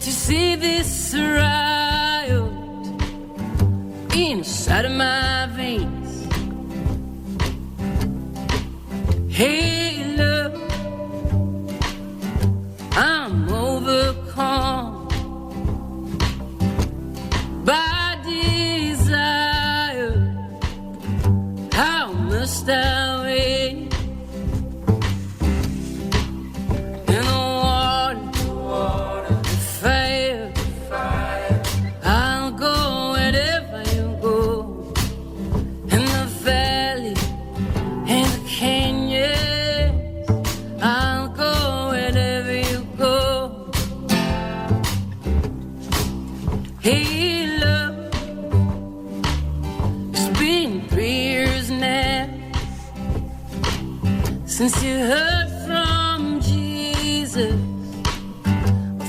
to see this riot inside of my veins. Hey love, I'm overcome by desire. How must I wait? In the water, fire, I'll go wherever you go. In the valley, in the canyons, I'll go wherever you go. Hey love, it's been 3 years now since you heard from Jesus,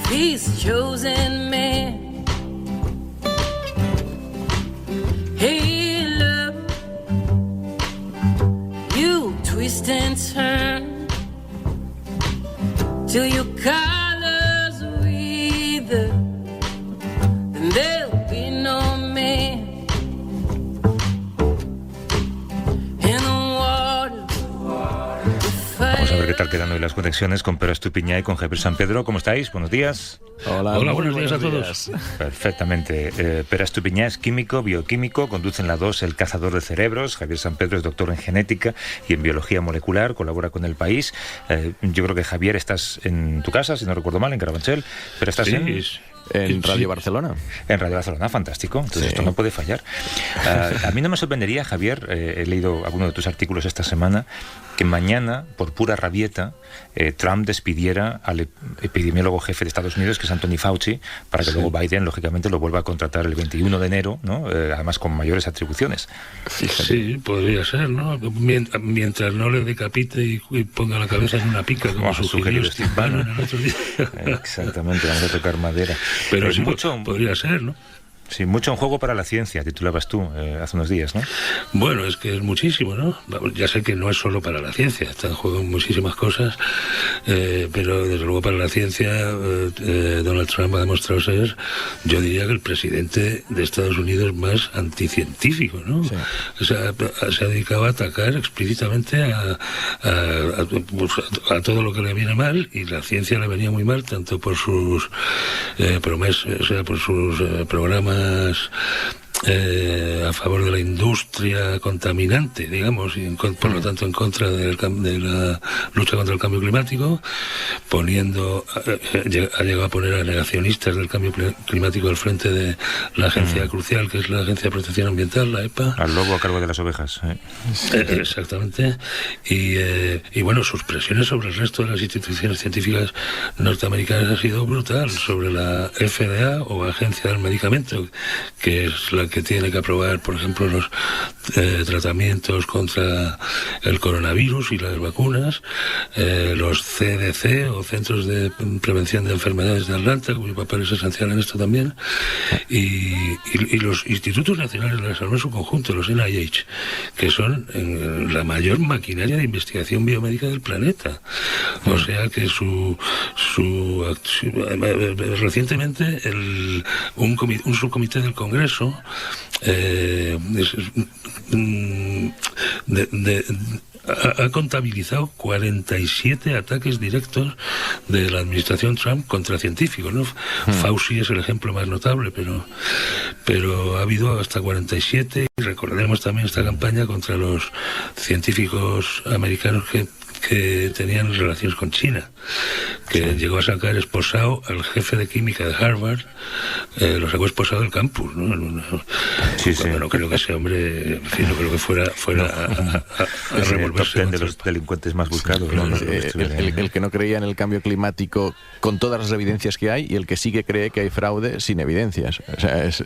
He's chosen man. Hey love, you twist and turn till your colors wither, then there'll be no man. In the water, Vamos a ver qué tal quedan hoy las conexiones con Pere Estupiñá y con Javier San Pedro. ¿Cómo estáis? Buenos días. Hola, buenos días a todos. Perfectamente. Pere Estupiñá es químico, bioquímico, conduce en la 2 El Cazador de Cerebros. Javier San Pedro es doctor en genética y en biología molecular, colabora con El País. Yo creo que Javier estás en tu casa, si no recuerdo mal, en Carabanchel, pero estás en Radio Barcelona. En Radio Barcelona, fantástico. Entonces esto no puede fallar. A mí no me sorprendería, Javier, he leído algunos de tus artículos esta semana, que mañana, por pura rabieta, Trump despidiera al epidemiólogo jefe de Estados Unidos, que es Anthony Fauci, para que luego Biden, lógicamente, lo vuelva a contratar el 21 de enero, ¿no? Además con mayores atribuciones. Sí, podría ser, ¿no? Mientras no le decapite y ponga la cabeza en una pica, como sugirió Steve Bannon el otro día. Exactamente, vamos a tocar madera. Pero sí, mucho podría ser, ¿no? Sí, mucho en juego para la ciencia, titulabas tú hace unos días, ¿no? Bueno, es que es muchísimo, ¿no? Ya sé que no es solo para la ciencia, está en juego muchísimas cosas, pero desde luego para la ciencia Donald Trump ha demostrado ser, yo diría que el presidente de Estados Unidos más anticientífico, ¿no? Sí. O sea, se ha dedicado a atacar explícitamente a todo lo que le viene mal, y la ciencia le venía muy mal, tanto por sus promesas, o sea, por sus programas a favor de la industria contaminante, digamos, y por lo tanto en contra de la lucha contra el cambio climático, ha llegado a poner a negacionistas del cambio climático al frente de la agencia crucial, que es la Agencia de Protección Ambiental, la EPA. Al lobo a cargo de las ovejas. Exactamente. Y bueno, sus presiones sobre el resto de las instituciones científicas norteamericanas ha sido brutal, sobre la FDA o Agencia del Medicamento, que es la que tiene que aprobar, por ejemplo, los tratamientos contra el coronavirus y las vacunas, los CDC o Centros de Prevención de Enfermedades de Atlanta, cuyo papel es esencial en esto también, y los Institutos Nacionales de la Salud en su conjunto, los NIH, que son la mayor maquinaria de investigación biomédica del planeta. O sea que recientemente un subcomité del Congreso ha contabilizado 47 ataques directos de la administración Trump contra científicos, ¿no? Fauci es el ejemplo más notable, pero ha habido hasta 47, y recordemos también esta campaña contra los científicos americanos que tenían relaciones con China, que llegó a sacar esposado al jefe de química de Harvard, lo sacó esposado del campus, ¿no? No creo que ese hombre, en fin, no creo que fuera a revolverse. El top 10 de los delincuentes más buscados. El que no creía en el cambio climático con todas las evidencias que hay, y el que sí que cree que hay fraude sin evidencias. O sea, es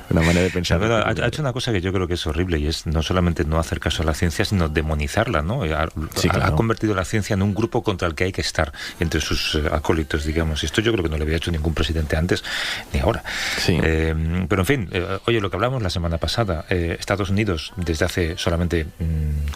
una manera de pensar. Ha hecho una cosa que yo creo que es horrible, y es no solamente no hacer caso a la ciencia, sino demonizarla, ¿no? Sí, claro. ha convertido la ciencia en un grupo contra el que hay que estar entre sus acólitos, digamos. Y esto yo creo que no lo había hecho ningún presidente antes ni ahora. Sí. Pero en fin, oye, lo que hablamos la semana pasada, Estados Unidos desde hace solamente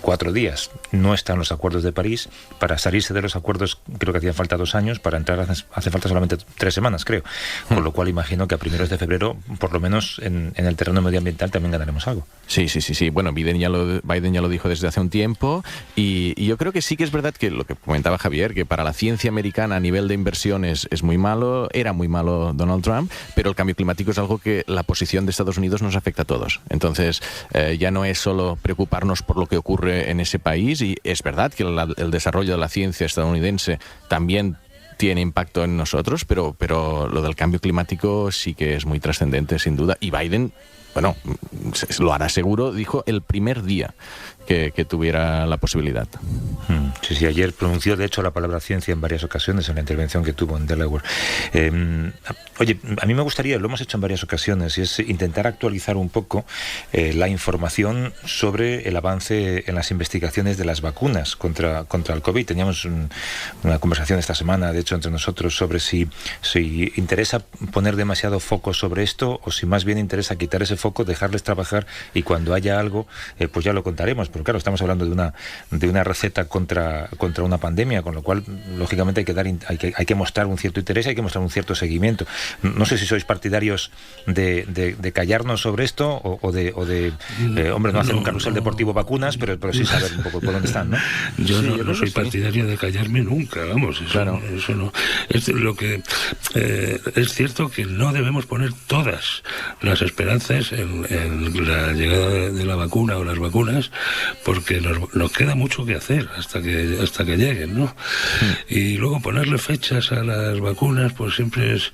4 días no está en los acuerdos de París. Para salirse de los acuerdos creo que hacían falta 2 años, para entrar hace falta solamente 3 semanas, creo. Con lo cual imagino que a primeros de febrero, por lo menos en el terreno medioambiental, también ganaremos algo. Sí. Bueno, Biden ya lo dijo desde hace un tiempo y yo creo que sí que es verdad que lo que comentaba Javier, que para la ciencia americana a nivel de inversiones es muy malo, era muy malo Donald Trump, pero el cambio climático es algo que la posición de Estados Unidos nos afecta a todos. Entonces, ya no es solo preocuparnos por lo que ocurre en ese país, y es verdad que el desarrollo de la ciencia estadounidense también tiene impacto en nosotros, pero lo del cambio climático sí que es muy trascendente, sin duda. Y Biden, bueno, lo hará seguro, dijo el primer día que tuviera la posibilidad. Sí, ayer pronunció de hecho la palabra ciencia en varias ocasiones en la intervención que tuvo en Delaware. Oye, a mí me gustaría, lo hemos hecho en varias ocasiones, y es intentar actualizar un poco la información sobre el avance en las investigaciones de las vacunas contra el COVID. Teníamos una conversación esta semana, de hecho, entre nosotros sobre si interesa poner demasiado foco sobre esto o si más bien interesa quitar ese foco, dejarles trabajar y cuando haya algo, pues ya lo contaremos. Pero claro, estamos hablando de una receta contra una pandemia, con lo cual, lógicamente, hay que mostrar un cierto interés y hay que mostrar un cierto seguimiento. No sé si sois partidarios de callarnos sobre esto o de hombre, no hacer un carrusel deportivo vacunas, pero sí saber un poco por dónde están, ¿no? Yo no soy partidario de callarme nunca, vamos, eso, claro. Eso no. Es lo que es cierto que no debemos poner todas las esperanzas en la llegada de la vacuna o las vacunas, porque nos queda mucho que hacer hasta que lleguen, ¿no? Y luego ponerle fechas a las vacunas, pues siempre es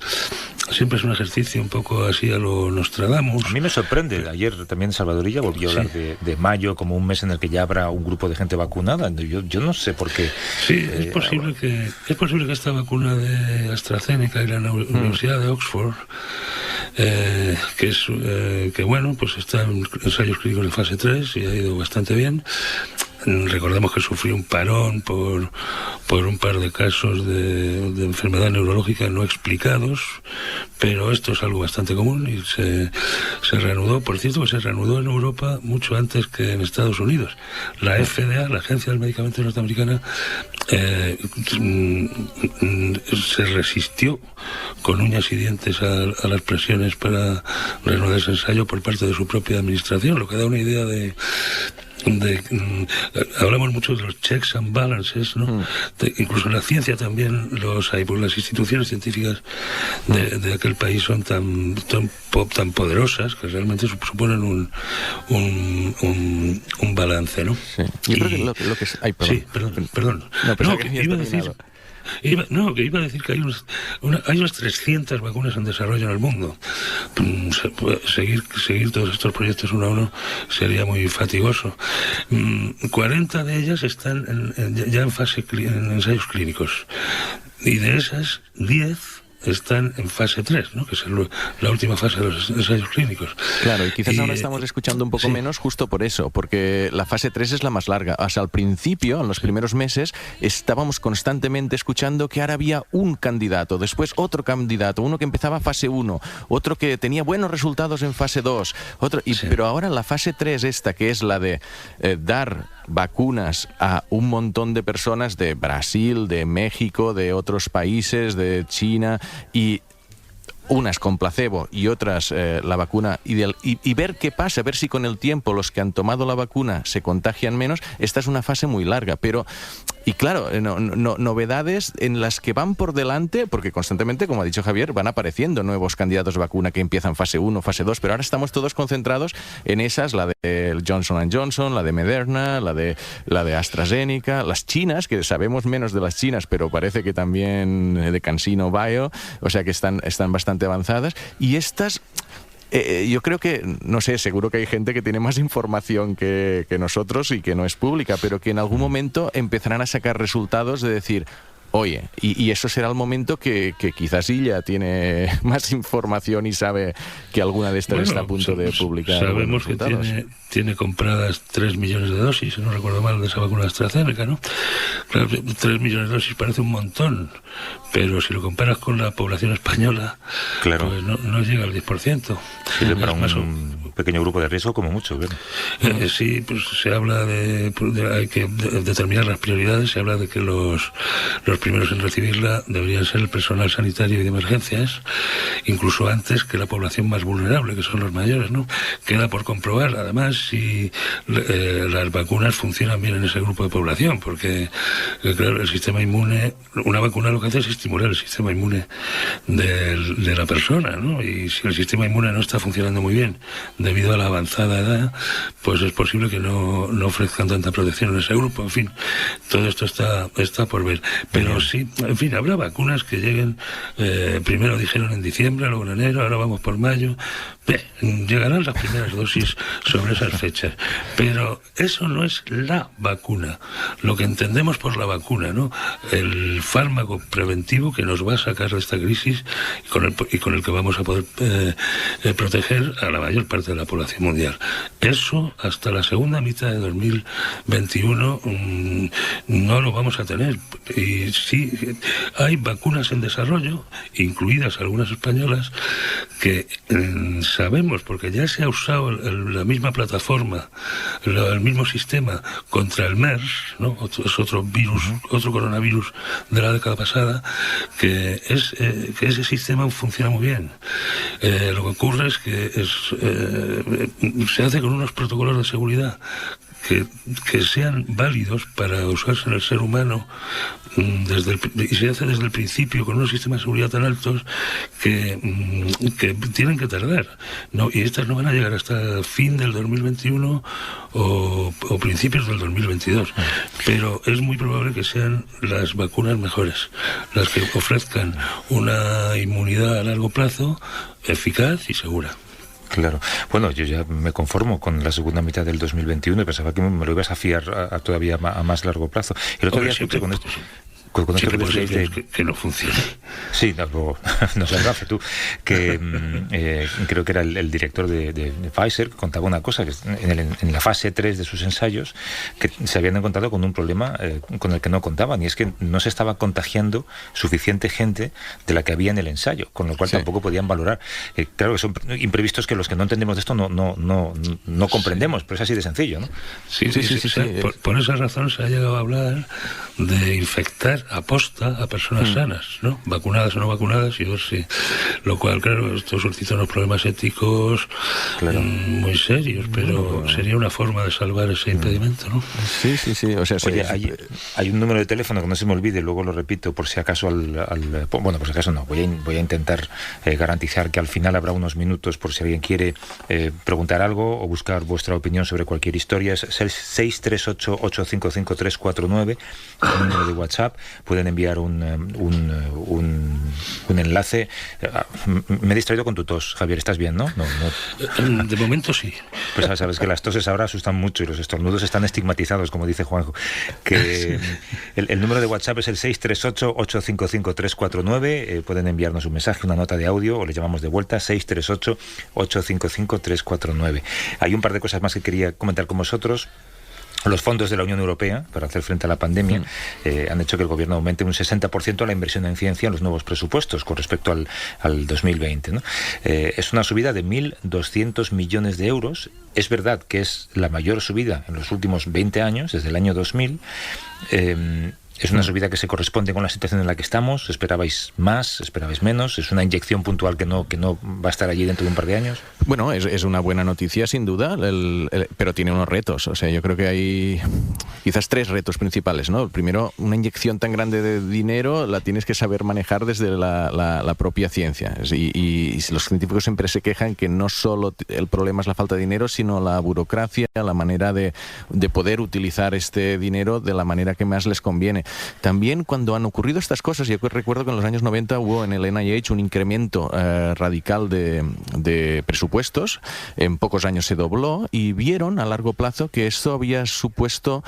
un ejercicio un poco así a lo Nostradamus. A mí me sorprende. Ayer también Salvadorilla volvió a hablar de mayo como un mes en el que ya habrá un grupo de gente vacunada. Yo no sé por qué. Sí, es posible que esta vacuna de AstraZeneca y la Universidad de Oxford, que bueno, pues está en ensayos clínicos de fase 3 y ha ido bastante bien. Recordemos que sufrió un parón por un par de casos de enfermedad neurológica no explicados, pero esto es algo bastante común y se reanudó. Por cierto, que se reanudó en Europa mucho antes que en Estados Unidos. La FDA, la Agencia del Medicamento Norteamericana, se resistió con uñas y dientes a las presiones para reanudar ese ensayo por parte de su propia administración, lo que da una idea hablamos mucho de los checks and balances, ¿no? Incluso en la ciencia también los hay, porque las instituciones científicas de aquel país son tan poderosas que realmente suponen un balance, ¿no? Sí. Yo creo que lo que es... Ay, perdón. Sí, perdón. No, que iba a decir... que iba a decir que hay unas 300 vacunas en desarrollo en el mundo. Seguir todos estos proyectos uno a uno sería muy fatigoso. 40 de ellas están ya en ensayos clínicos. Y de esas, 10 están en fase 3, ¿no? Que es la última fase de los ensayos clínicos. Claro, y quizás ahora estamos escuchando un poco menos justo por eso, porque la fase 3 es la más larga. O sea, al principio, en los primeros meses, estábamos constantemente escuchando que ahora había un candidato, después otro candidato, uno que empezaba fase 1, otro que tenía buenos resultados en fase 2, pero ahora la fase 3 esta, que es la de dar vacunas a un montón de personas de Brasil, de México, de otros países, de China, y unas con placebo y otras la vacuna ideal, y ver qué pasa, ver si con el tiempo los que han tomado la vacuna se contagian menos. Esta es una fase muy larga, pero y claro, novedades en las que van por delante, porque constantemente, como ha dicho Javier, van apareciendo nuevos candidatos de vacuna que empiezan fase 1, fase 2, pero ahora estamos todos concentrados en esas, la de Johnson & Johnson, la de Moderna, la de AstraZeneca, las chinas, que sabemos menos de las chinas, pero parece que también de CanSino Bio, o sea que están bastante avanzadas, y estas... yo creo que, no sé, seguro que hay gente que tiene más información que nosotros y que no es pública, pero que en algún momento empezarán a sacar resultados de decir, Oye, y eso será el momento que quizás ella tiene más información y sabe que alguna de estas está a punto de publicar. Sabemos que tiene compradas 3 millones de dosis, si no recuerdo mal, de esa vacuna de AstraZeneca, ¿no? Claro, 3 millones de dosis parece un montón, pero si lo comparas con la población española, claro, pues no llega al 10%. Sirve para un pequeño grupo de riesgo como mucho. Sí, pues se habla hay que determinar las prioridades. Se habla de que los primeros en recibirla deberían ser el personal sanitario y de emergencias, incluso antes que la población más vulnerable, que son los mayores, ¿no? Queda por comprobar, además, si las vacunas funcionan bien en ese grupo de población, porque, claro, el sistema inmune, una vacuna lo que hace es estimular el sistema inmune de la persona, ¿no? Y si el sistema inmune no está funcionando muy bien debido a la avanzada edad, pues es posible que no ofrezcan tanta protección en ese grupo. En fin, todo esto está por ver. Pero sí, en fin, habrá vacunas que lleguen, primero dijeron en diciembre, luego en enero, ahora vamos por mayo. Llegarán las primeras dosis sobre esas fechas. Pero eso no es la vacuna. Lo que entendemos por la vacuna, ¿no? El fármaco preventivo que nos va a sacar de esta crisis y con el que vamos a poder proteger a la mayor parte de la población mundial. Eso hasta la segunda mitad de 2021 no lo vamos a tener. Y sí, hay vacunas en desarrollo, incluidas algunas españolas, que sabemos, porque ya se ha usado la misma plataforma, el mismo sistema contra el MERS, ¿no? Es otro virus, otro coronavirus de la década pasada, que ese sistema funciona muy bien. Lo que ocurre es que se hace con unos protocolos de seguridad que sean válidos para usarse en el ser humano, y se hace desde el principio con unos sistemas de seguridad tan altos que tienen que tardar, ¿no? Y estas no van a llegar hasta fin del 2021 o principios del 2022, pero es muy probable que sean las vacunas mejores, las que ofrezcan una inmunidad a largo plazo eficaz y segura. Claro. Bueno, yo ya me conformo con la segunda mitad del 2021 y pensaba que me lo ibas a fiar a todavía a más largo plazo. El otro día escuché con esto... que no funcione. Sí, no se engafe tú, que creo que era el director de Pfizer, que contaba una cosa, que en la fase 3 de sus ensayos, que se habían encontrado con un problema con el que no contaban, y es que no se estaba contagiando suficiente gente de la que había en el ensayo, con lo cual tampoco podían valorar. Claro que son imprevistos que los que no entendemos de esto no comprendemos, pero es así de sencillo, ¿no? Sí. Por esa razón se ha llegado a hablar de infectar aposta a personas sanas, ¿no? Vacunadas o no vacunadas, y ver si... Lo cual, claro, esto suscita unos problemas éticos muy serios, pero sería una forma de salvar ese impedimento, ¿no? Sí. O sea, oye, hay un número de teléfono que no se me olvide, luego lo repito, por si acaso bueno, por si acaso no, voy a intentar garantizar que al final habrá unos minutos por si alguien quiere preguntar algo o buscar vuestra opinión sobre cualquier historia. Es 638-855-349, el número de WhatsApp. Pueden enviar un enlace. Me he distraído con tu tos, Javier, ¿estás bien, no? De momento sí. Pues sabes que las toses ahora asustan mucho y los estornudos están estigmatizados, como dice Juanjo. Que el número de WhatsApp es el 638-855-349. Pueden enviarnos un mensaje, una nota de audio, o le llamamos de vuelta, 638-855-349. Hay un par de cosas más que quería comentar con vosotros. Los fondos de la Unión Europea para hacer frente a la pandemia han hecho que el gobierno aumente un 60% la inversión en ciencia en los nuevos presupuestos con respecto al 2020, ¿no? Es una subida de 1.200 millones de euros. Es verdad que es la mayor subida en los últimos 20 años, desde el año 2000. Es una subida que se corresponde con la situación en la que estamos. ¿Esperabais más? ¿Esperabais menos? ¿Es una inyección puntual que no va a estar allí dentro de un par de años? Bueno, es una buena noticia, sin duda, pero tiene unos retos. O sea, yo creo que hay quizás 3 retos principales, ¿no? Primero, una inyección tan grande de dinero la tienes que saber manejar desde la propia ciencia. Y los científicos siempre se quejan que no solo el problema es la falta de dinero, sino la burocracia, la manera de poder utilizar este dinero de la manera que más les conviene. También cuando han ocurrido estas cosas, yo recuerdo que en los años 90 hubo en el NIH un incremento radical de presupuestos, en pocos años se dobló, y vieron a largo plazo que esto había supuesto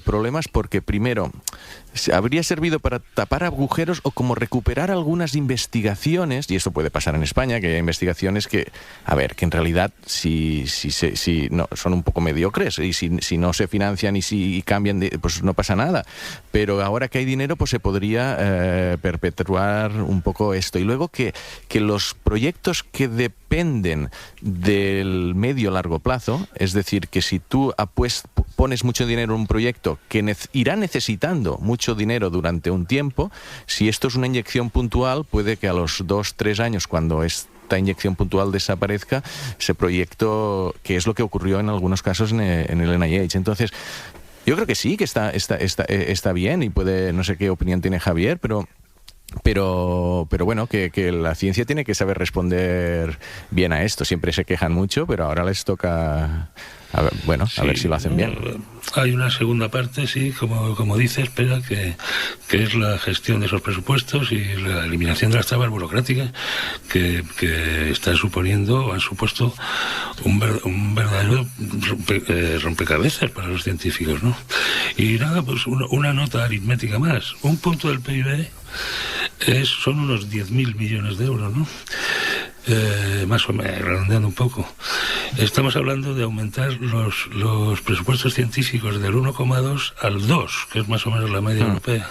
problemas porque primero habría servido para tapar agujeros o como recuperar algunas investigaciones, y esto puede pasar en España, que hay investigaciones que, a ver, que en realidad si no, son un poco mediocres, y si no se financian y si cambian, pues no pasa nada. Pero ahora que hay dinero, pues se podría perpetuar un poco esto. Y luego que los proyectos que dependen del medio-largo plazo, es decir, que si tú pones mucho dinero en un proyecto que irá necesitando mucho dinero durante un tiempo, si esto es una inyección puntual, puede que a los 2-3 años, cuando esta inyección puntual desaparezca, ese proyecto, que es lo que ocurrió en algunos casos en el NIH. Entonces, yo creo que sí, que está bien, y no sé qué opinión tiene Javier, pero bueno, que la ciencia tiene que saber responder bien a esto. Siempre se quejan mucho, pero ahora les toca a ver si lo hacen bien. Hay una segunda parte, sí, como dices, Pera, que es la gestión de esos presupuestos y la eliminación de las trabas burocráticas que están suponiendo o han supuesto un verdadero rompecabezas para los científicos, ¿no? Y nada, pues una nota aritmética más. Un punto del PIB son unos 10.000 millones de euros, ¿no? Más o menos, redondeando un poco. Estamos hablando de aumentar los presupuestos científicos del 1,2 al 2, que es más o menos la media europea.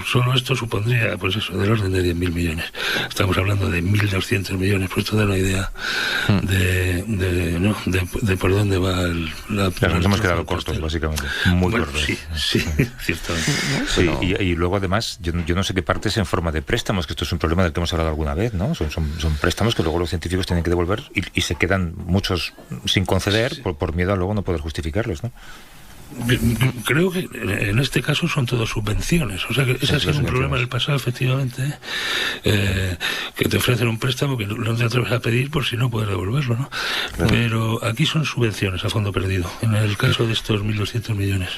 Solo esto supondría, pues eso, del orden de 10.000 millones. Estamos hablando de 1.200 millones, por esto da una idea de por dónde va nos hemos quedado cortos, básicamente. Muy cortos. Sí, ciertamente. Sí, y luego, además, yo no sé qué parte es en forma de préstamos, que esto es un problema del que hemos hablado alguna vez, ¿no? Son préstamos que luego los científicos tienen que devolver y se quedan muchos sin conceder por miedo a luego no poder justificarlos, ¿no? Creo que en este caso son todas subvenciones, o sea que ese ha sido un problema del pasado, efectivamente, que te ofrecen un préstamo que no te atreves a pedir por si no puedes devolverlo, ¿no? Claro. Pero aquí son subvenciones a fondo perdido, en el caso de estos 1.200 millones.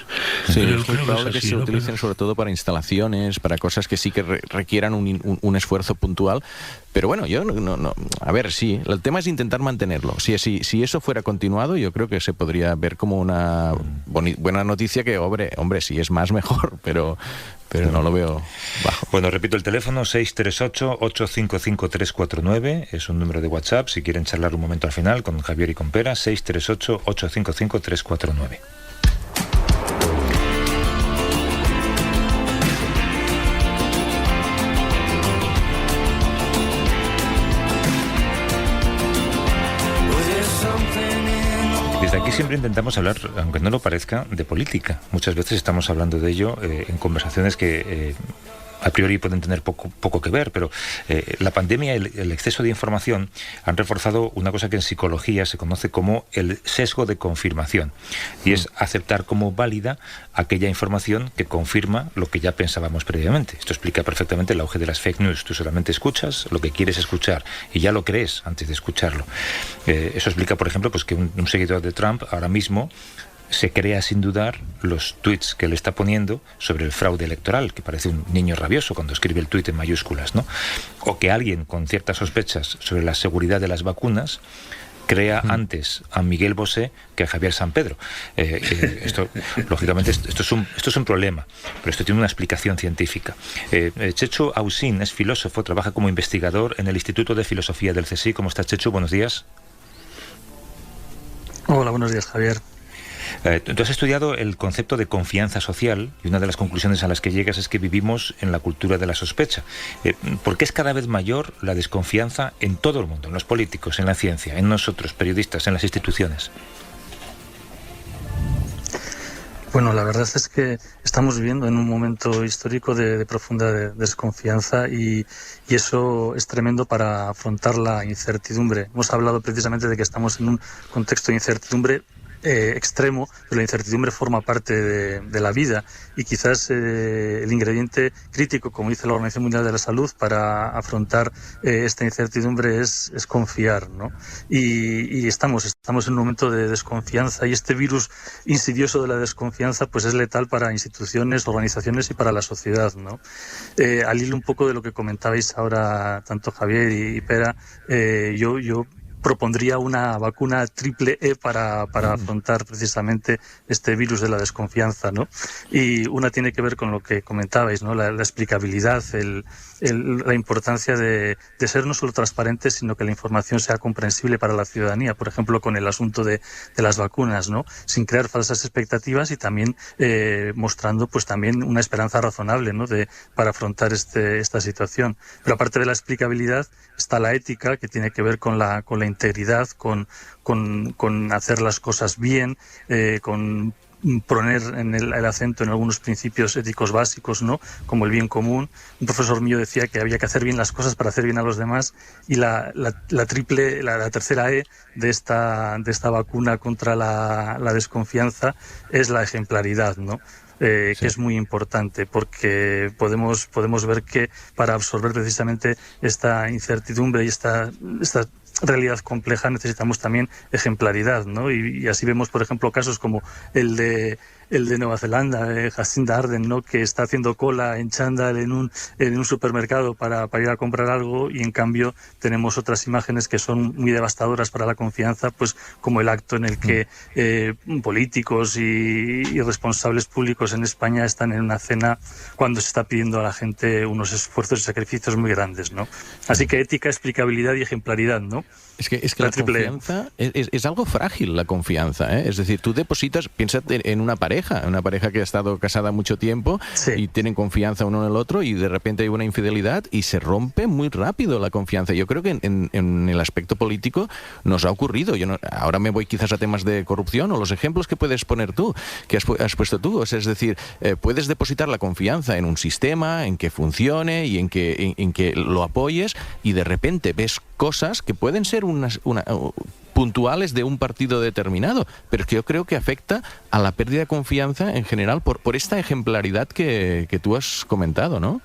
Sí, creo que se utilicen sobre todo para instalaciones, para cosas que sí que requieran un esfuerzo puntual. Pero bueno, yo no. A ver, sí, el tema es intentar mantenerlo. Si eso fuera continuado, yo creo que se podría ver como una buena noticia, que, hombre, si es más, mejor, pero no lo veo bajo. Bueno, repito el teléfono, 638-855-349, es un número de WhatsApp, si quieren charlar un momento al final con Javier y con Pera, 638-855-349. Desde aquí siempre intentamos hablar, aunque no lo parezca, de política. Muchas veces estamos hablando de ello en conversaciones que a priori pueden tener poco que ver, pero la pandemia y el exceso de información han reforzado una cosa que en psicología se conoce como el sesgo de confirmación, y es aceptar como válida aquella información que confirma lo que ya pensábamos previamente. Esto explica perfectamente el auge de las fake news. Tú solamente escuchas lo que quieres escuchar y ya lo crees antes de escucharlo. Eso explica, por ejemplo, pues que un seguidor de Trump ahora mismo se crea sin dudar los tuits que le está poniendo sobre el fraude electoral, que parece un niño rabioso cuando escribe el tuit en mayúsculas, ¿no? O que alguien con ciertas sospechas sobre la seguridad de las vacunas crea antes a Miguel Bosé que a Javier San Pedro. Esto, lógicamente, esto es un problema, pero esto tiene una explicación científica. Chechu Ausín es filósofo, trabaja como investigador en el Instituto de Filosofía del CSIC. ¿Cómo estás, Chechu? Buenos días. Hola, buenos días, Javier. Tú has estudiado el concepto de confianza social y una de las conclusiones a las que llegas es que vivimos en la cultura de la sospecha. ¿Por qué es cada vez mayor la desconfianza en todo el mundo, en los políticos, en la ciencia, en nosotros, periodistas, en las instituciones? Bueno, la verdad es que estamos viviendo en un momento histórico de profunda desconfianza y eso es tremendo para afrontar la incertidumbre. Hemos hablado precisamente de que estamos en un contexto de incertidumbre extremo, pero la incertidumbre forma parte de la vida y quizás el ingrediente crítico, como dice la Organización Mundial de la Salud, para afrontar esta incertidumbre es confiar, ¿no? Y estamos en un momento de desconfianza y este virus insidioso de la desconfianza pues es letal para instituciones, organizaciones y para la sociedad, ¿no? Al hilo un poco de lo que comentabais ahora tanto Javier y Pera, yo propondría una vacuna triple E para afrontar precisamente este virus de la desconfianza, ¿no? Y una tiene que ver con lo que comentabais, ¿no? La explicabilidad, la importancia de ser no solo transparentes, sino que la información sea comprensible para la ciudadanía, por ejemplo, con el asunto de las vacunas, ¿no? Sin crear falsas expectativas y también mostrando pues también una esperanza razonable, ¿no? Para afrontar esta situación. Pero aparte de la explicabilidad está la ética, que tiene que ver con la integridad, con hacer las cosas bien, con poner el acento en algunos principios éticos básicos, ¿no? Como el bien común. Un profesor mío decía que había que hacer bien las cosas para hacer bien a los demás, y la tercera E de esta vacuna contra la desconfianza es la ejemplaridad, ¿no? Que es muy importante, porque podemos ver que para absorber precisamente esta incertidumbre y esta realidad compleja necesitamos también ejemplaridad, ¿no? Y así vemos, por ejemplo, casos como el de Nueva Zelanda, Jacinda Ardern, ¿no? Que está haciendo cola en chándal en un supermercado para ir a comprar algo, y en cambio tenemos otras imágenes que son muy devastadoras para la confianza, pues como el acto en el que políticos y responsables públicos en España están en una cena cuando se está pidiendo a la gente unos esfuerzos y sacrificios muy grandes, ¿no? Así que ética, explicabilidad y ejemplaridad, ¿no? Es que la confianza es algo frágil, la confianza, ¿eh? Es decir, tú depositas, piénsate en una pareja que ha estado casada mucho tiempo, sí, y tienen confianza uno en el otro, y de repente hay una infidelidad y se rompe muy rápido la confianza. Yo creo que en el aspecto político nos ha ocurrido. Ahora me voy quizás a temas de corrupción o los ejemplos que puedes poner tú, que has puesto tú. O sea, es decir, puedes depositar la confianza en un sistema, en que funcione y en que lo apoyes, y de repente ves cosas que pueden ser puntuales de un partido determinado, pero es que yo creo que afecta a la pérdida de confianza en general por esta ejemplaridad que tú has comentado, ¿no?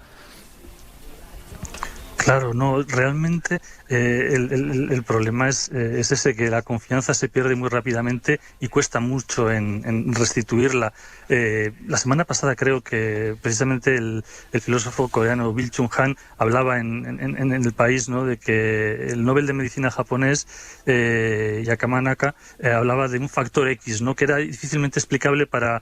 Claro, no, realmente el problema es ese, que la confianza se pierde muy rápidamente y cuesta mucho en restituirla. La semana pasada creo que precisamente el filósofo coreano Bill Chung-han hablaba en El País, ¿no? De que el Nobel de Medicina japonés, Yamanaka, hablaba de un factor X, ¿no? Que era difícilmente explicable para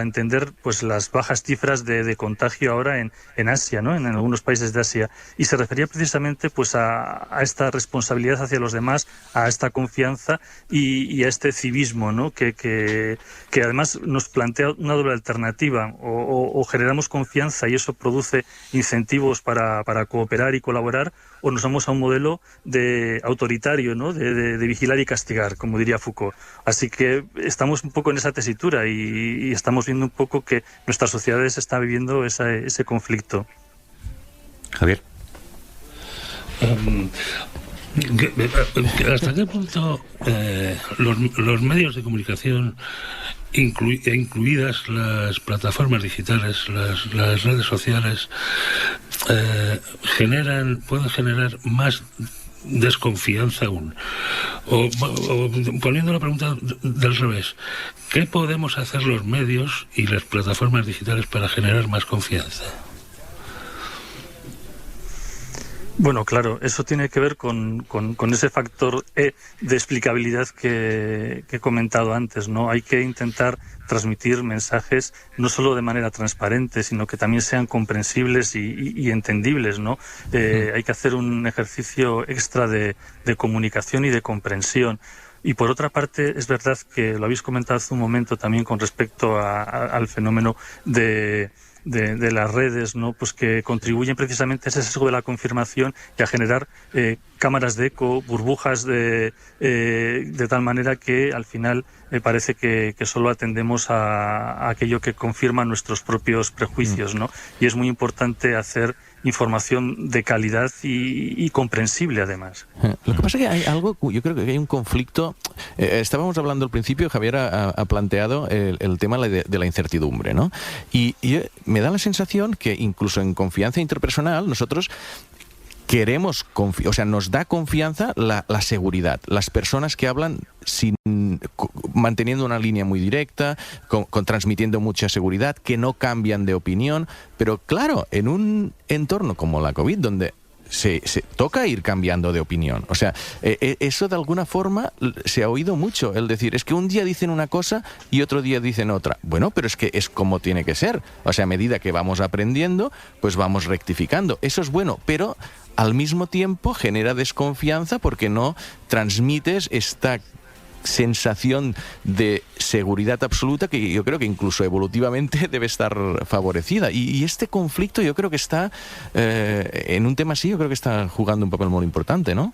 entender pues las bajas cifras de contagio ahora en Asia, ¿no? En algunos países de Asia, y se refería precisamente pues a esta responsabilidad hacia los demás, a esta confianza y a este civismo, ¿no? Que además nos plantea una doble alternativa: o generamos confianza y eso produce incentivos para cooperar y colaborar, o nos vamos a un modelo autoritario, ¿no? De vigilar y castigar, como diría Foucault. Así que estamos un poco en esa tesitura y estamos viendo un poco que nuestras sociedades están viviendo ese conflicto. Javier. ¿Hasta qué punto los medios de comunicación, incluidas las plataformas digitales, las redes sociales, pueden generar más desconfianza aún? O poniendo la pregunta del revés, ¿qué podemos hacer los medios y las plataformas digitales para generar más confianza? Bueno, claro, eso tiene que ver con ese factor E de explicabilidad que he comentado antes, ¿no? Hay que intentar transmitir mensajes no solo de manera transparente, sino que también sean comprensibles y entendibles, ¿no? Hay que hacer un ejercicio extra de comunicación y de comprensión. Y por otra parte, es verdad que lo habéis comentado hace un momento también con respecto al fenómeno de las redes, ¿no? Pues que contribuyen precisamente a ese sesgo de la confirmación y a generar cámaras de eco, burbujas de tal manera que al final parece que solo atendemos a aquello que confirma nuestros propios prejuicios, ¿no? Y es muy importante hacer información de calidad y comprensible, además. Lo que pasa es que hay algo, yo creo que hay un conflicto. Estábamos hablando al principio, Javier ha planteado el tema de la incertidumbre, ¿no? Y me da la sensación que incluso en confianza interpersonal nosotros queremos, nos da confianza la seguridad. Las personas que hablan manteniendo una línea muy directa, transmitiendo mucha seguridad, que no cambian de opinión. Pero claro, en un entorno como la COVID, donde se toca ir cambiando de opinión. O sea, eso de alguna forma se ha oído mucho, el decir, es que un día dicen una cosa y otro día dicen otra. Bueno, pero es que es como tiene que ser. O sea, a medida que vamos aprendiendo, pues vamos rectificando. Eso es bueno, pero al mismo tiempo genera desconfianza porque no transmites esta sensación de seguridad absoluta que yo creo que incluso evolutivamente debe estar favorecida. Y este conflicto yo creo que está, en un tema así, yo creo que está jugando un papel muy importante, ¿no?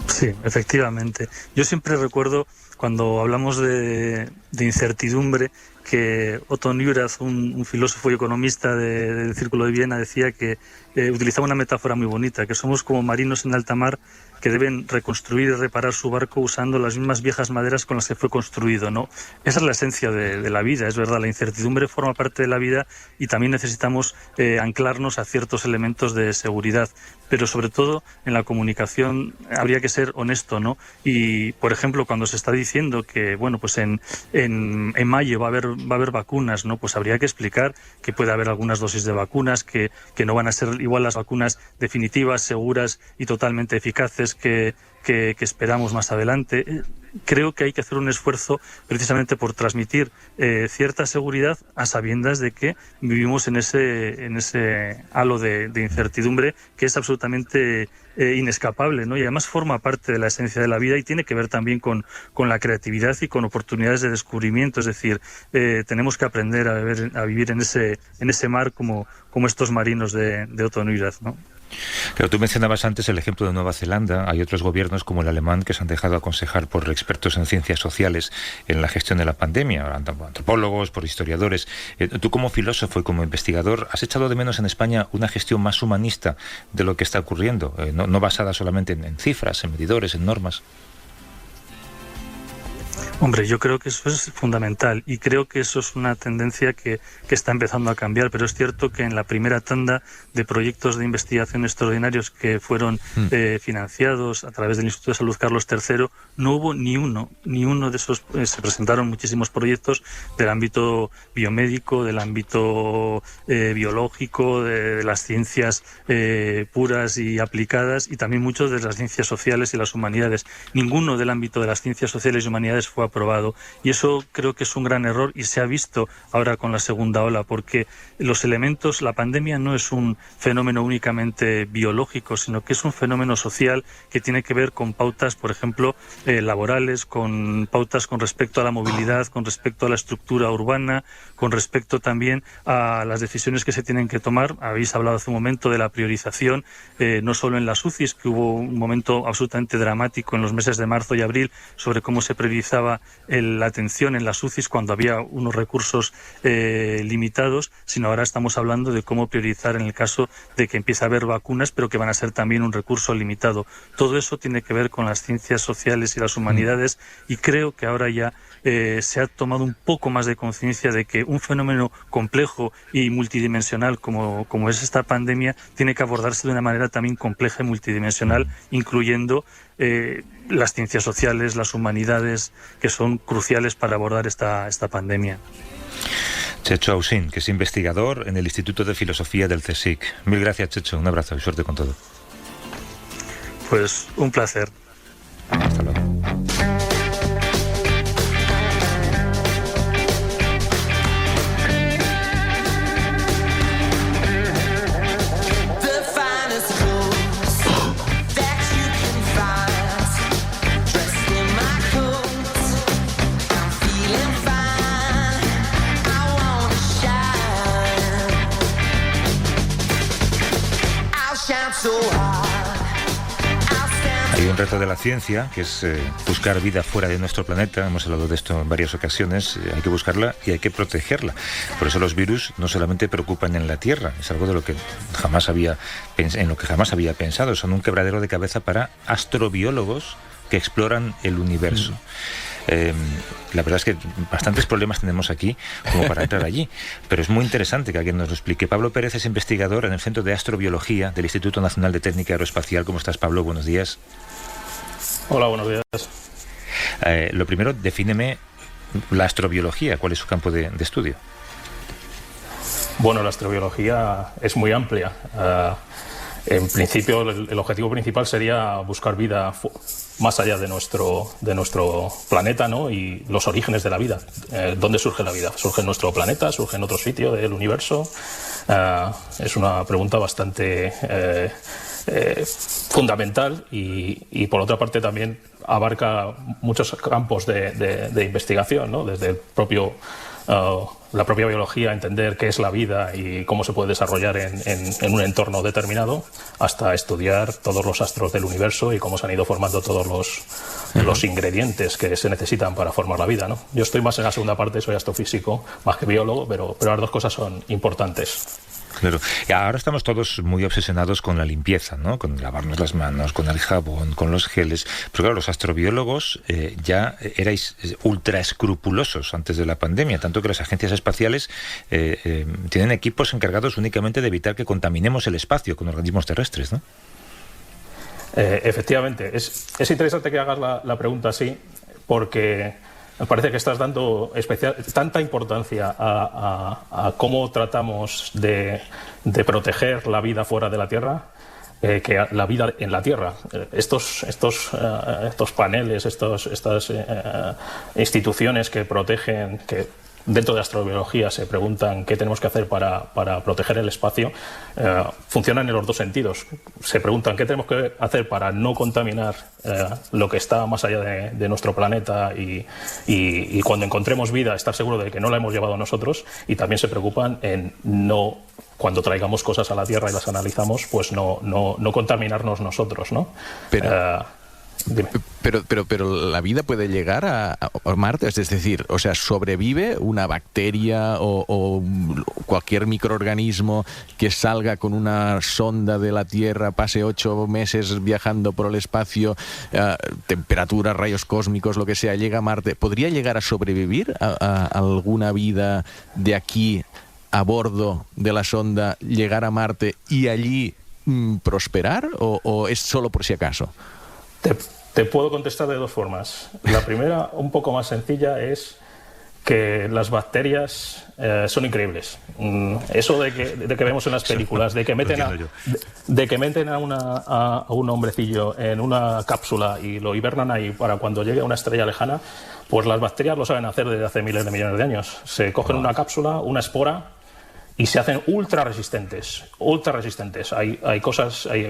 Sí, efectivamente. Yo siempre recuerdo cuando hablamos de incertidumbre que Otto Neurath, un filósofo y economista del Círculo de Viena, decía que utilizaba una metáfora muy bonita, que somos como marinos en alta mar que deben reconstruir y reparar su barco usando las mismas viejas maderas con las que fue construido, ¿no? Esa es la esencia de la vida, es verdad, la incertidumbre forma parte de la vida y también necesitamos anclarnos a ciertos elementos de seguridad, pero sobre todo en la comunicación habría que ser honesto, ¿no? Y, por ejemplo, cuando se está diciendo que, bueno, pues en mayo va a haber vacunas, ¿no? Pues habría que explicar que puede haber algunas dosis de vacunas, que no van a ser igual las vacunas definitivas, seguras y totalmente eficaces que esperamos más adelante. Creo que hay que hacer un esfuerzo precisamente por transmitir cierta seguridad a sabiendas de que vivimos en ese halo de incertidumbre que es absolutamente inescapable, ¿no? Y además forma parte de la esencia de la vida y tiene que ver también con la creatividad y con oportunidades de descubrimiento. Es decir, tenemos que aprender a vivir en ese mar como estos marinos de Otto Neurath, ¿no? Claro, tú mencionabas antes el ejemplo de Nueva Zelanda. Hay otros gobiernos como el alemán que se han dejado aconsejar por expertos en ciencias sociales en la gestión de la pandemia, antropólogos, por historiadores. Tú como filósofo y como investigador, ¿has echado de menos en España una gestión más humanista de lo que está ocurriendo? No basada solamente en cifras, en medidores, en normas. Hombre, yo creo que eso es fundamental y creo que eso es una tendencia que está empezando a cambiar, pero es cierto que en la primera tanda de proyectos de investigación extraordinarios que fueron financiados a través del Instituto de Salud Carlos III, no hubo ni uno de esos, se presentaron muchísimos proyectos del ámbito biomédico, del ámbito biológico, de las ciencias puras y aplicadas y también muchos de las ciencias sociales y las humanidades. Ninguno del ámbito de las ciencias sociales y humanidades fue aprobado y eso creo que es un gran error y se ha visto ahora con la segunda ola porque los elementos, la pandemia no es un fenómeno únicamente biológico, sino que es un fenómeno social que tiene que ver con pautas, por ejemplo, laborales, con pautas con respecto a la movilidad, con respecto a la estructura urbana, con respecto también a las decisiones que se tienen que tomar. Habéis hablado hace un momento de la priorización, no solo en las UCIs, que hubo un momento absolutamente dramático en los meses de marzo y abril sobre cómo se priorizaba la atención en las UCIs cuando había unos recursos limitados, sino ahora estamos hablando de cómo priorizar en el caso de que empiece a haber vacunas, pero que van a ser también un recurso limitado. Todo eso tiene que ver con las ciencias sociales y las humanidades y creo que ahora ya se ha tomado un poco más de conciencia de que un fenómeno complejo y multidimensional como es esta pandemia tiene que abordarse de una manera también compleja y multidimensional, incluyendo las ciencias sociales, las humanidades, que son cruciales para abordar esta pandemia. Checho Ausín, que es investigador en el Instituto de Filosofía del CSIC. Mil gracias, Checho. Un abrazo y suerte con todo. Pues un placer. Hasta luego. Hay un reto de la ciencia, que es buscar vida fuera de nuestro planeta. Hemos hablado de esto en varias ocasiones. Hay que buscarla y hay que protegerla. Por eso los virus no solamente preocupan en la Tierra, es algo de lo que jamás había pensado. Son un quebradero de cabeza para astrobiólogos que exploran el universo. La verdad es que bastantes problemas tenemos aquí como para entrar allí, pero es muy interesante que alguien nos lo explique. Pablo Pérez es investigador en el Centro de Astrobiología del Instituto Nacional de Técnica Aeroespacial. ¿Cómo estás, Pablo? Buenos días. Hola, buenos días. Lo primero, defíneme la astrobiología. ¿Cuál es su campo de estudio? Bueno, la astrobiología es muy amplia. En principio, el objetivo principal sería buscar vida más allá de nuestro planeta, ¿no? Y los orígenes de la vida. ¿Dónde surge la vida? ¿Surge en nuestro planeta? ¿Surge en otro sitio del universo? Es una pregunta bastante fundamental y por otra parte también abarca muchos campos de investigación, ¿no? Desde el propio la propia biología, entender qué es la vida y cómo se puede desarrollar en un entorno determinado, hasta estudiar todos los astros del universo y cómo se han ido formando todos los ingredientes que se necesitan para formar la vida, ¿no? Yo estoy más en la segunda parte, soy astrofísico, más que biólogo, pero las dos cosas son importantes. Claro. Y ahora estamos todos muy obsesionados con la limpieza, ¿no? Con lavarnos las manos, con el jabón, con los geles. Pero claro, los astrobiólogos ya erais ultra escrupulosos antes de la pandemia, tanto que las agencias espaciales tienen equipos encargados únicamente de evitar que contaminemos el espacio con organismos terrestres, ¿no? Efectivamente. Es interesante que hagas la pregunta así, porque me parece que estás dando tanta importancia a cómo tratamos de proteger la vida fuera de la Tierra que la vida en la Tierra. Estos paneles, estas instituciones que protegen, que dentro de astrobiología se preguntan qué tenemos que hacer para proteger el espacio, funcionan en los dos sentidos. Se preguntan qué tenemos que hacer para no contaminar lo que está más allá de nuestro planeta y cuando encontremos vida estar seguro de que no la hemos llevado nosotros, y también se preocupan en no, cuando traigamos cosas a la Tierra y las analizamos, pues no contaminarnos nosotros, ¿no? Pero la vida puede llegar a Marte, es decir, o sea, ¿sobrevive una bacteria o cualquier microorganismo que salga con una sonda de la Tierra, pase 8 meses viajando por el espacio, temperatura, rayos cósmicos, lo que sea, llega a Marte? ¿Podría llegar a sobrevivir a alguna vida de aquí a bordo de la sonda, llegar a Marte y allí prosperar, o es solo por si acaso? Te puedo contestar de dos formas. La primera, un poco más sencilla, es que las bacterias son increíbles. Eso de que vemos en las películas, de que meten a un hombrecillo en una cápsula y lo hibernan ahí para cuando llegue a una estrella lejana, pues las bacterias lo saben hacer desde hace miles de millones de años. Se cogen una cápsula, una espora, y se hacen ultra resistentes. Hay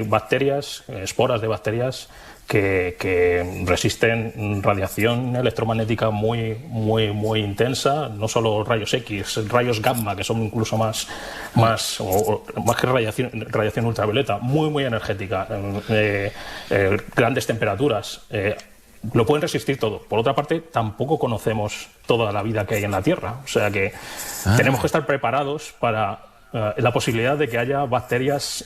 bacterias, esporas de bacterias que resisten radiación electromagnética muy intensa, no solo rayos X, rayos gamma, que son incluso más que radiación ultravioleta, muy energética, grandes temperaturas. Lo pueden resistir todo. Por otra parte, tampoco conocemos toda la vida que hay en la Tierra. O sea que tenemos que estar preparados para la posibilidad de que haya bacterias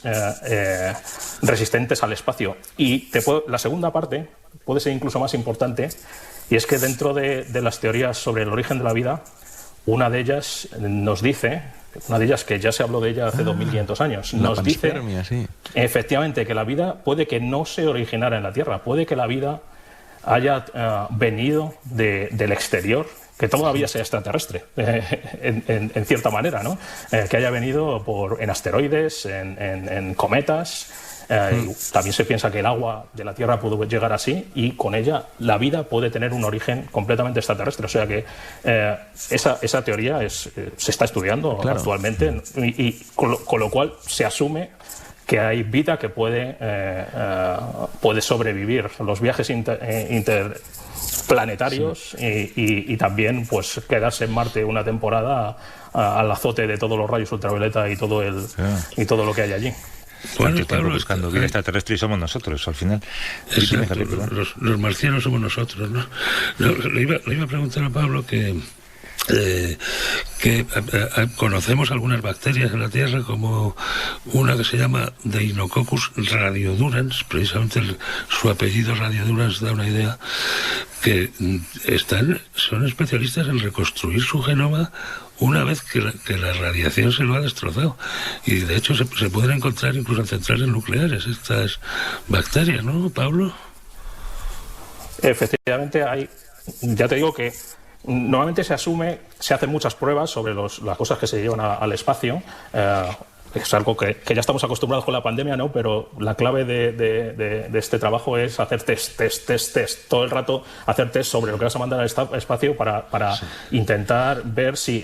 resistentes al espacio. Y la segunda parte puede ser incluso más importante, y es que dentro de las teorías sobre el origen de la vida, una de ellas que ya se habló de ella hace 2500 años, nos dice efectivamente que la vida puede que no se originara en la Tierra, puede que la vida haya venido del exterior, que todavía sea extraterrestre, en cierta manera, ¿no? Que haya venido en asteroides, en cometas. También se piensa que el agua de la Tierra pudo llegar así, y con ella la vida puede tener un origen completamente extraterrestre. O sea que esa teoría se está estudiando actualmente, y con lo cual se asume que hay vida que puede sobrevivir los viajes interplanetarios y también pues quedarse en Marte una temporada al azote de todos los rayos ultravioleta y todo lo que hay allí. ¿Cuánto tiempo buscando vida extraterrestre y somos nosotros al final? Exacto, los marcianos somos nosotros, ¿no? Le iba a preguntar a Pablo que conocemos algunas bacterias en la Tierra, como una que se llama Deinococcus radiodurans, precisamente su apellido radiodurans da una idea, que son especialistas en reconstruir su genoma una vez que la radiación se lo ha destrozado, y de hecho se pueden encontrar incluso en centrales nucleares estas bacterias, ¿no, Pablo? Efectivamente ya te digo que normalmente se asume, se hacen muchas pruebas sobre las cosas que se llevan al espacio. Es algo que ya estamos acostumbrados con la pandemia, ¿no? Pero la clave de este trabajo es hacer test. Todo el rato hacer test sobre lo que vas a mandar al espacio para intentar ver si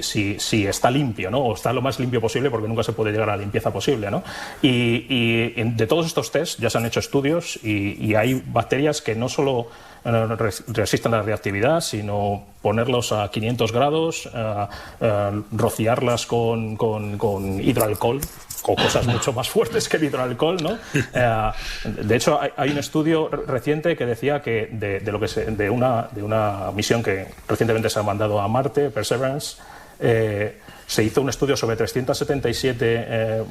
está limpio, ¿no? O está lo más limpio posible, porque nunca se puede llegar a la limpieza posible, ¿no? Y de todos estos test ya se han hecho estudios y hay bacterias que no solo resisten la reactividad, sino ponerlos a 500 grados, rociarlas con hidroalcohol, o cosas mucho más fuertes que el hidroalcohol, ¿no? De hecho, hay un estudio reciente que decía que de una misión que recientemente se ha mandado a Marte, Perseverance, se hizo un estudio sobre 377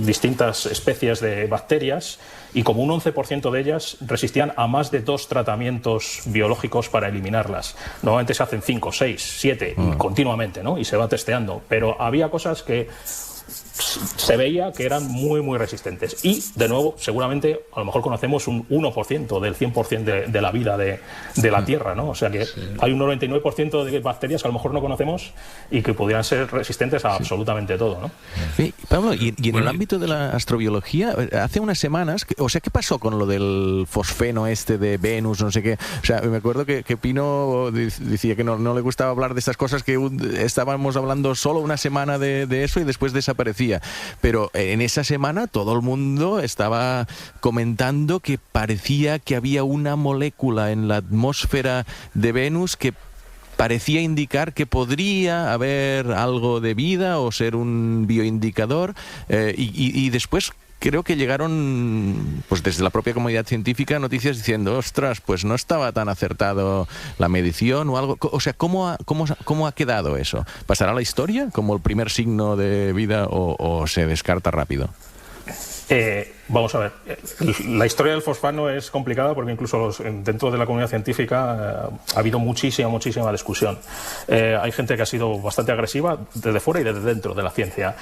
distintas especies de bacterias y como un 11% de ellas resistían a más de 2 tratamientos biológicos para eliminarlas. Normalmente se hacen 5, 6, 7 y continuamente, ¿no? Y se va testeando. Pero había cosas que se veía que eran muy, muy resistentes. Y, de nuevo, seguramente, a lo mejor conocemos un 1% del 100% de la vida de la Tierra, ¿no? O sea que hay un 99% de bacterias que a lo mejor no conocemos y que podrían ser resistentes a absolutamente todo, ¿no? Sí, Pablo, y en el ámbito de la astrobiología, hace unas semanas, o sea, ¿qué pasó con lo del fosfeno de Venus, no sé qué? O sea, me acuerdo que Pino decía que no le gustaba hablar de estas cosas, que estábamos hablando solo una semana de eso y después desaparecía. Pero en esa semana todo el mundo estaba comentando que parecía que había una molécula en la atmósfera de Venus que parecía indicar que podría haber algo de vida o ser un bioindicador, y después creo que llegaron, pues desde la propia comunidad científica, noticias diciendo, ostras, pues no estaba tan acertado la medición o algo. O sea, ¿cómo ha quedado eso? ¿Pasará a la historia como el primer signo de vida o se descarta rápido? Vamos a ver, la historia del fosfano es complicada porque incluso dentro de la comunidad científica ha habido muchísima discusión. Hay gente que ha sido bastante agresiva desde fuera y desde dentro de la ciencia.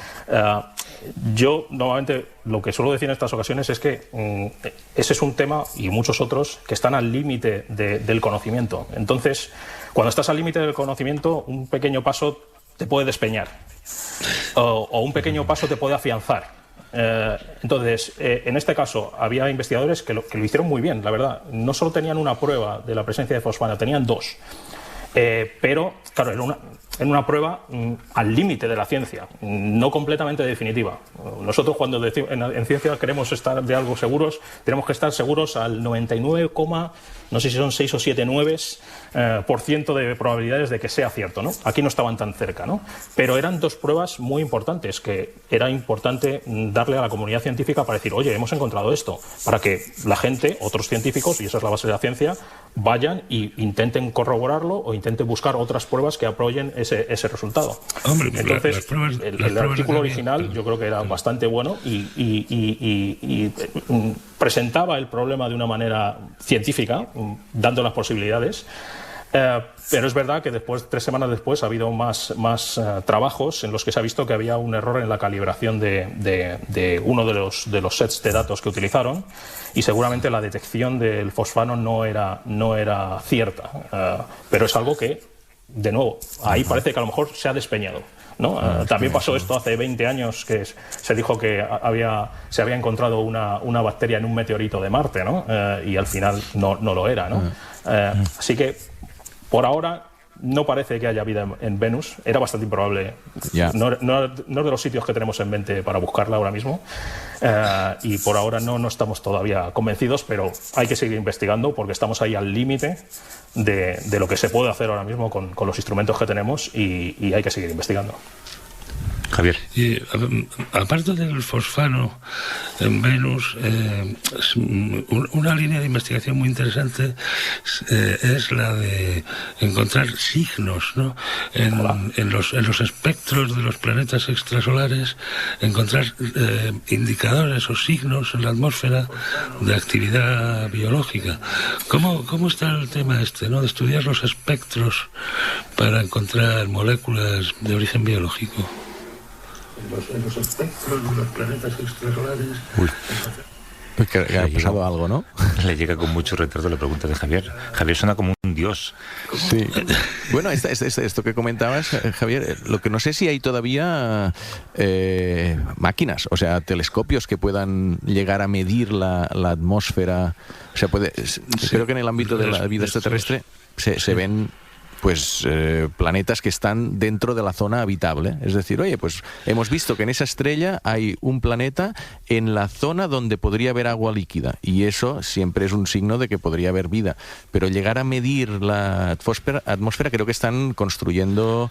Yo normalmente lo que suelo decir en estas ocasiones es que ese es un tema y muchos otros que están al límite del conocimiento. Entonces, cuando estás al límite del conocimiento, un pequeño paso te puede despeñar o un pequeño paso te puede afianzar. Entonces, en este caso había investigadores que lo hicieron muy bien, la verdad. No solo tenían una prueba de la presencia de fosfano, tenían 2. Pero, claro, en una prueba al límite de la ciencia, no completamente definitiva. Nosotros cuando en ciencia queremos estar de algo seguros, tenemos que estar seguros al 99, no sé si son 6 o 7 9% de probabilidades de que sea cierto, ¿no? Aquí no estaban tan cerca, ¿no? Pero eran 2 pruebas muy importantes que era importante darle a la comunidad científica para decir, oye, hemos encontrado esto, para que la gente, otros científicos, y esa es la base de la ciencia, vayan e intenten corroborarlo o intenten buscar otras pruebas que apoyen ese resultado. Hombre, entonces, el artículo original yo creo que era bastante bueno y presentaba el problema de una manera científica, dando las posibilidades. Pero es verdad que 3 semanas después ha habido más trabajos en los que se ha visto que había un error en la calibración de uno de los sets de datos que utilizaron y seguramente la detección del fosfano no era cierta. Pero es algo que, de nuevo, ahí parece que a lo mejor se ha despeñado, ¿no? También pasó esto hace 20 años que se dijo que se había encontrado una bacteria en un meteorito de Marte, ¿no? Y al final no lo era, ¿no? Así que por ahora no parece que haya vida en Venus. Era bastante improbable. No es de los sitios que tenemos en mente para buscarla ahora mismo. Y por ahora no estamos todavía convencidos, pero hay que seguir investigando porque estamos ahí al límite de lo que se puede hacer ahora mismo con los instrumentos que tenemos y hay que seguir investigando. Javier. Y aparte del fosfano en Venus, una línea de investigación muy interesante es la de encontrar signos, ¿no? en los espectros de los planetas extrasolares, encontrar indicadores o signos en la atmósfera de actividad biológica. ¿Cómo está el tema ¿no? de estudiar los espectros para encontrar moléculas de origen biológico? En los espectros de los planetas extrasolares. Que ha pasado algo, ¿no? Le llega con mucho retraso la pregunta de Javier. Javier suena como un dios. Sí. Bueno, esto que comentabas, Javier, lo que no sé si hay todavía máquinas, o sea, telescopios que puedan llegar a medir la atmósfera. O sea, creo que en el ámbito de la vida extraterrestre se ven pues planetas que están dentro de la zona habitable. Es decir, oye, pues hemos visto que en esa estrella hay un planeta en la zona donde podría haber agua líquida, y eso siempre es un signo de que podría haber vida. Pero llegar a medir la atmósfera creo que están construyendo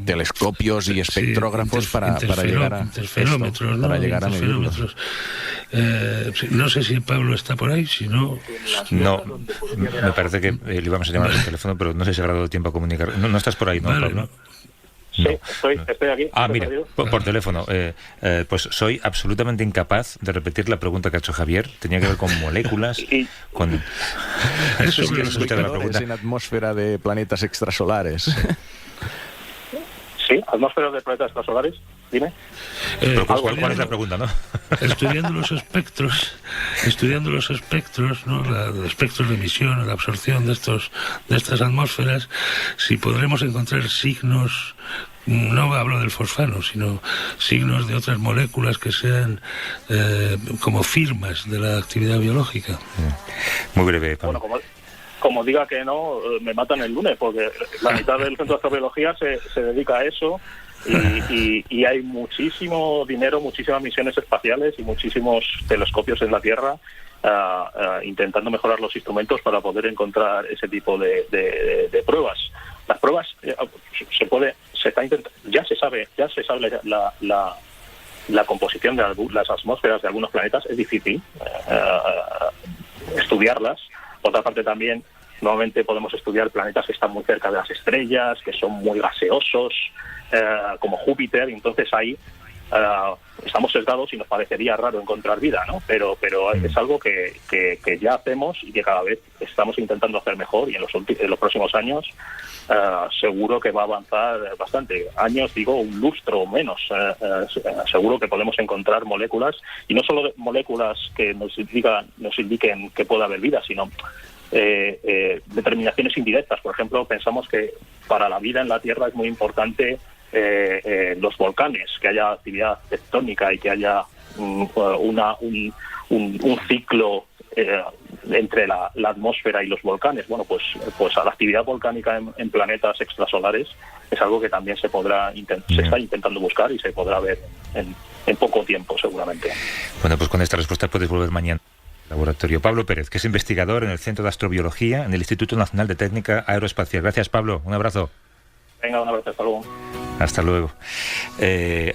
telescopios y espectrógrafos para llegar a interferómetros, para llegar a medirlos. No sé si Pablo está por ahí, si no... No, me parece que le íbamos a llamar al teléfono, pero no sé si habrá dado tiempo a comunicar. No estás por ahí, ¿no, Pablo? No. Sí, estoy aquí. Mira, por teléfono. Pues soy absolutamente incapaz de repetir la pregunta que ha hecho Javier. Tenía que ver con moléculas, con... Eso es la pregunta. En atmósfera de planetas extrasolares. Sí, atmósferas de planetas extrasolares, dime. Pero ¿cuál es la pregunta, no? Estudiando los espectros, ¿no? Los espectros de emisión, la absorción de estas atmósferas, si podremos encontrar signos, no hablo del fosfano, sino signos de otras moléculas que sean como firmas de la actividad biológica. Muy breve, Pablo. Bueno, como diga que no, me matan el lunes, porque la mitad del Centro de Astrobiología se dedica a eso, y hay muchísimo dinero, muchísimas misiones espaciales y muchísimos telescopios en la Tierra intentando mejorar los instrumentos para poder encontrar ese tipo de pruebas. Las pruebas ya se sabe la composición de las atmósferas de algunos planetas. Es difícil estudiarlas. Por otra parte, también nuevamente podemos estudiar planetas que están muy cerca de las estrellas, que son muy gaseosos, como Júpiter, y entonces ahí estamos sesgados y nos parecería raro encontrar vida, ¿no? Pero es algo que ya hacemos y que cada vez estamos intentando hacer mejor, y en los próximos años seguro que va a avanzar bastante. Años, digo, un lustro o menos. Seguro que podemos encontrar moléculas, y no solo moléculas que nos indiquen que pueda haber vida, sino determinaciones indirectas. Por ejemplo, pensamos que para la vida en la Tierra es muy importante los volcanes, que haya actividad tectónica y que haya un ciclo entre la atmósfera y los volcanes. Bueno, pues a la actividad volcánica en planetas extrasolares es algo que también se está intentando buscar, y se podrá ver en poco tiempo, seguramente. Bueno, pues con esta respuesta puedes volver mañana al laboratorio. Pablo Pérez, que es investigador en el Centro de Astrobiología en el Instituto Nacional de Técnica Aeroespacial. Gracias, Pablo. Un abrazo. Venga, un abrazo. Hasta luego. Hasta luego.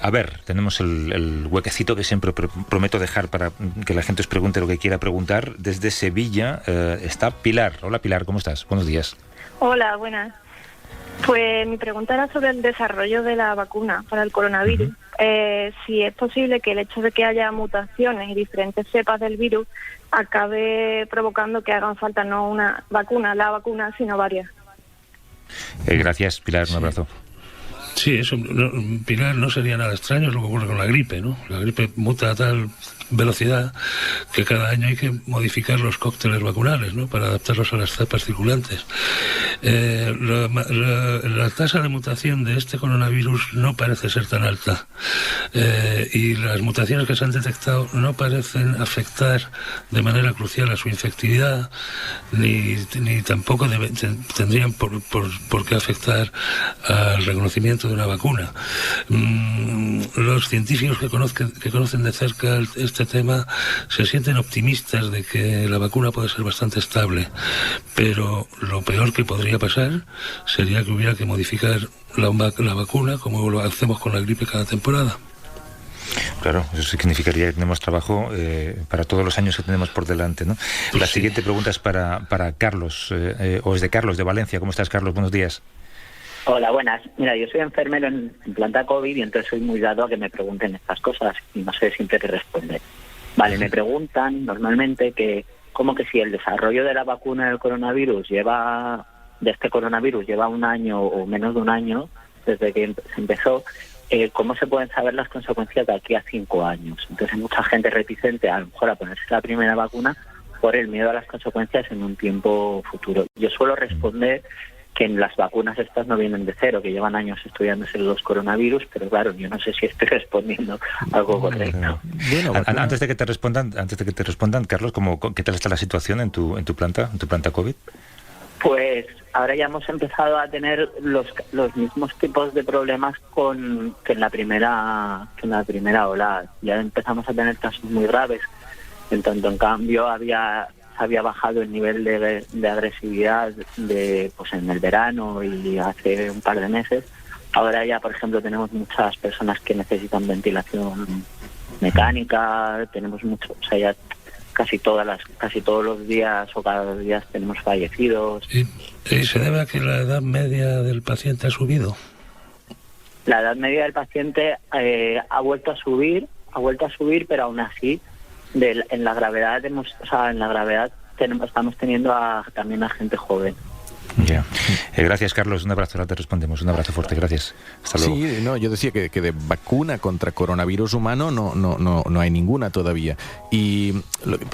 A ver, tenemos el huequecito que siempre prometo dejar para que la gente os pregunte lo que quiera preguntar. Desde Sevilla está Pilar. Hola, Pilar, ¿cómo estás? Buenos días. Hola, buenas. Pues mi pregunta era sobre el desarrollo de la vacuna para el coronavirus. Si es posible que el hecho de que haya mutaciones y diferentes cepas del virus acabe provocando que hagan falta no una vacuna, sino varias. Gracias, Pilar, un abrazo. Sí, eso, Pilar, no sería nada extraño, es lo que ocurre con la gripe, ¿no? La gripe muta a tal velocidad que cada año hay que modificar los cócteles vacunales, ¿no?, para adaptarlos a las cepas circulantes. La tasa de mutación de este coronavirus no parece ser tan alta, y las mutaciones que se han detectado no parecen afectar de manera crucial a su infectividad, ni tampoco tendrían por qué afectar al reconocimiento de una vacuna. Los científicos que conocen de cerca este tema se sienten optimistas de que la vacuna puede ser bastante estable, pero lo peor que podría pasar sería que hubiera que modificar la vacuna, como lo hacemos con la gripe cada temporada. Claro, eso significaría que tenemos trabajo para todos los años que tenemos por delante, ¿no? Pues la sí. Siguiente pregunta es para Carlos, o es de Carlos, de Valencia. ¿Cómo estás, Carlos? Buenos días. Hola, buenas. Mira, yo soy enfermero en planta COVID, y entonces soy muy dado a que me pregunten estas cosas y no sé siempre qué responder. Vale, me preguntan normalmente que como que si el desarrollo de la vacuna del coronavirus lleva un año o menos de un año desde que se empezó, ¿cómo se pueden saber las consecuencias de aquí a 5 años? Entonces hay mucha gente reticente a lo mejor a ponerse la primera vacuna por el miedo a las consecuencias en un tiempo futuro. Yo suelo responder que las vacunas estas no vienen de cero, que llevan años estudiándose los coronavirus, pero claro, yo no sé si estoy respondiendo algo correcto. Bueno, antes de que te respondan, Carlos, ¿qué tal está la situación en tu planta COVID? Pues ahora ya hemos empezado a tener los mismos tipos de problemas que en la primera ola. Ya empezamos a tener casos muy graves. En tanto, en cambio, había bajado el nivel de agresividad pues en el verano y hace un par de meses. Ahora ya, por ejemplo, tenemos muchas personas que necesitan ventilación mecánica, tenemos mucho, o sea, ya casi todos los días o cada 2 días tenemos fallecidos. ¿Y se debe a que la edad media del paciente ha subido? La edad media del paciente ha vuelto a subir, pero aún así en la gravedad estamos teniendo también a gente joven. Ya. Gracias, Carlos. Un abrazo. Ahora te respondemos. Un abrazo fuerte. Gracias. Hasta luego. Sí, no, yo decía que de vacuna contra coronavirus humano no hay ninguna todavía. Y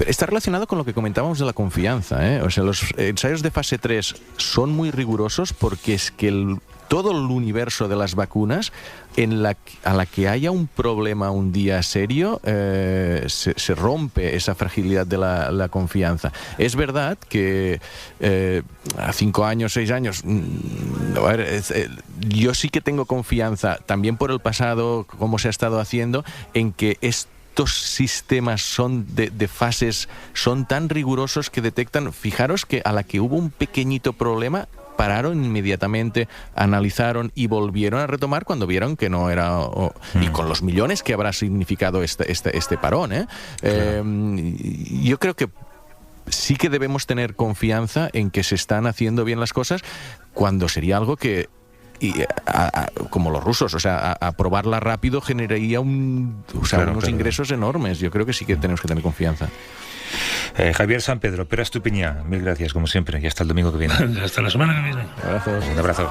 está relacionado con lo que comentábamos de la confianza, ¿eh? O sea, los ensayos de fase 3 son muy rigurosos porque es que todo el universo de las vacunas, a la que haya un problema un día serio, se rompe esa fragilidad de la confianza. Es verdad que a 5 años, 6 años, yo sí que tengo confianza, también por el pasado, cómo se ha estado haciendo, en que estos sistemas de fases son tan rigurosos que detectan, fijaros que a la que hubo un pequeñito problema, pararon inmediatamente, analizaron y volvieron a retomar cuando vieron que no era... y con los millones que habrá significado este parón, ¿eh? Claro. Yo creo que sí que debemos tener confianza en que se están haciendo bien las cosas, cuando sería algo que... como los rusos, o sea, aprobarla rápido generaría unos ingresos enormes. Yo creo que sí que tenemos que tener confianza. Javier San Pedro, Pera Estupiñán, mil gracias como siempre y hasta el domingo que viene. Hasta la semana que viene. Abrazos. Un abrazo.